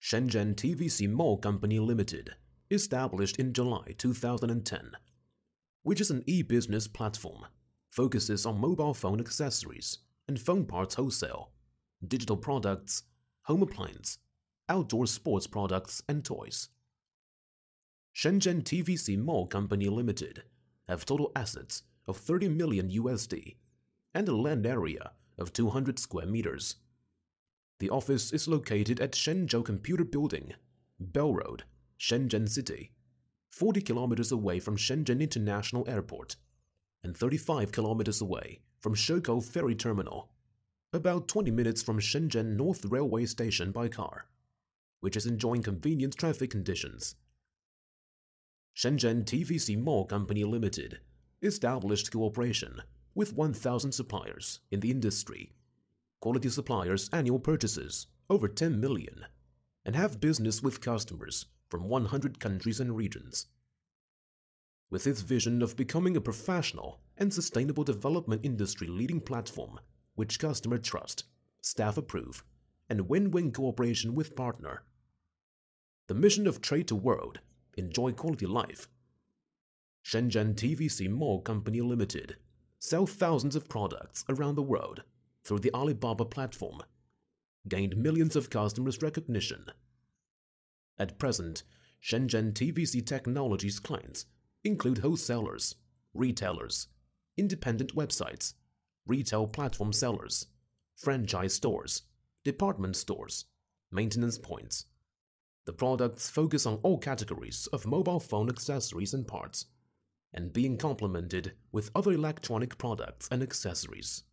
Shenzhen TVC-MALL Company Limited, established in July 2010, which is an e-business platform, focuses on mobile phone accessories and phone parts wholesale, digital products, home appliance, outdoor sports products and toys. Shenzhen TVC-MALL Company Limited have total assets of $30 million and a land area of 200 square meters. The office is located at Shenzhou Computer Building, Bell Road, Shenzhen City, 40 kilometers away from Shenzhen International Airport and 35 kilometers away from Shekou Ferry Terminal, about 20 minutes from Shenzhen North Railway Station by car, which is enjoying convenient traffic conditions. Shenzhen TVC-MALL Company Limited established cooperation with 1,000 suppliers in the industry, quality suppliers' annual purchases over 10 million, and have business with customers from 100 countries and regions. With its vision of becoming a professional and sustainable development industry leading platform which customer trust, staff approve, and win-win cooperation with partner. The mission of trade to world, enjoy quality life. Shenzhen TVC-MALL Company Limited sell thousands of products around the world through the Alibaba platform, gained millions of customers' recognition. At present, Shenzhen TVC Technologies clients include wholesalers, retailers, independent websites, retail platform sellers, franchise stores, department stores, maintenance points. The products focus on all categories of mobile phone accessories and parts, and being complemented with other electronic products and accessories.